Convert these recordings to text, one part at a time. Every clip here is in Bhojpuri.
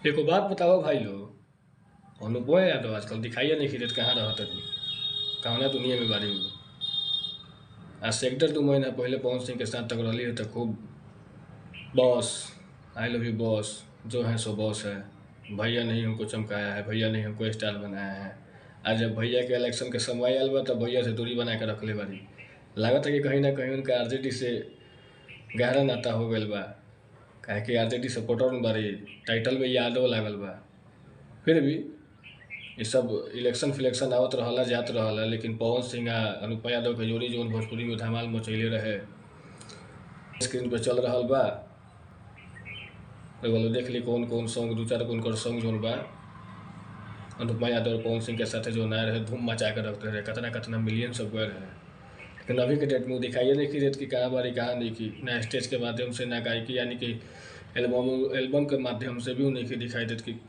एको बात बताओ भाई लोग, अनुपम यादव आजकल दिखाइए नहीं देत, कहाँ रहत अभी, कौना दुनिया में बारी में। आज से 1-2 महीना पहले पवन सिंह के साथ टकराली है तो खूब boss, I love you boss, जो है सो बॉस है, भैया नहीं हमको चमकाया है, भैया नहीं हमको स्टार बनाया है। आज जब भैया के इलेक्शन के समय आयल बा तब भैया से दूरी बना के रखले बारी। लागत है कि कहीं ना कहीं उनका आरजेडी से गहरा नाता हो गल बा, काहे कि आरजेडी सपोर्टर में बारी, टाइटल में यादव लागल बा। फिर भी ये सब इलेक्शन फिलेक्शन आवत रहला जात रहला, लेकिन पवन सिंह आ अनुपम यादव के जोड़ी जो भोजपुरी में धमाल मचैले रहे, स्क्रीन पे चल रहा बा। बोलो देख ली कौन कौन सॉन्ग, 2-4 उनकर सॉन्ग जो बा अनुपम यादव और पवन सिंह के साथ जो नया रहे, धूम मचा के रखते रहे, कितना कितना मिलियन सब गए रहे। लेकिन अभी के डेट में दिखाइए नहीं कि रेट की कहाँ बारी कहाँ नहीं की, ना स्टेज के माध्यम से ना गायकी, यानी कि एल्बम के माध्यम से भी नहीं दिखाई देती कि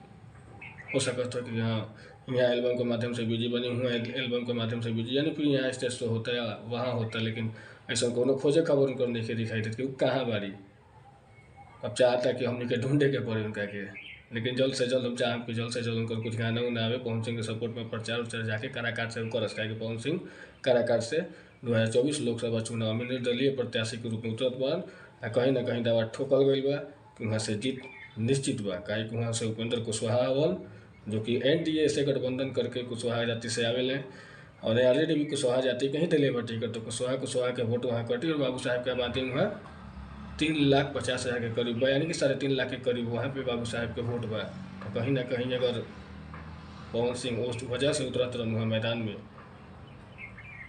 हो सकता है कि हाँ यहाँ एल्बम के माध्यम से बिजी बनी हुआ है, एल्बम के माध्यम से बिजी, यानी कि यहाँ स्टेज तो होता है वहाँ होता है, लेकिन ऐसा कोनो खोजे खबर उनको नहीं दिखाई देती कि कहाँ बारी। अब चाहता कि हमने के ढूंढे के पड़े उनका के, लेकिन जल्द से जल्द हम चाहम कि जल्द से जल्द उनका कुछ गाना उना आवे, पवन सिंह के सपोर्ट में प्रचार उचार जाके काराकाट से उनका रस्ता कि पवन सिंह काराकाट से 2024 लोकसभा चुनाव में निर्दलीय प्रत्याशी के रूप में उतरत बा। कहीं ना कहीं दावा ठोकल गई बा कि वहाँ से जीत निश्चित बा, काहे कि वहाँ से उपेंद्र कुशवाहा अवल जो कि एनडीए से गठबंधन करके कुशवाहा जाति से आवेले, और ऑलरेडी भी कुशवाहा जाति कहीं दिले बा टिकट, तो कुशवाहा के वोट वहाँ कटी और बाबू साहब के आबादी वहाँ 3,50,000 के करीब बा, यानी कि 3.5 लाख के करीब वहाँ पे बाबू साहब के वोट बा। तो कहीं ना कहीं अगर पवन सिंह उस वजह से उतरत रहन वहाँ मैदान में,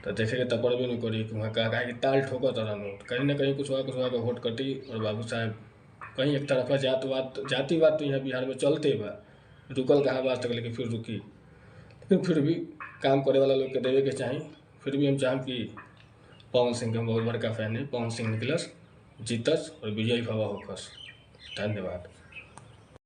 तो देखे के तो पड़बे नहीं करी कि वहाँ कहा कि ताल ठोकत रहन, कहीं ना कहीं कुशवाहा का वोट कटी और बाबू साहब कहीं एक तरफा जातिवाद तो यहाँ बिहार में चलते बा, रुकल कहाँ बात तक, लेकिन फिर रुकी। लेकिन फिर भी काम करे वाला लोग के देवे के चाही। फिर भी हम चाहम कि पवन सिंह के बहुत बड़का फैन है, पवन सिंह निकलस, जीतस और विजयी भवा होखस। धन्यवाद।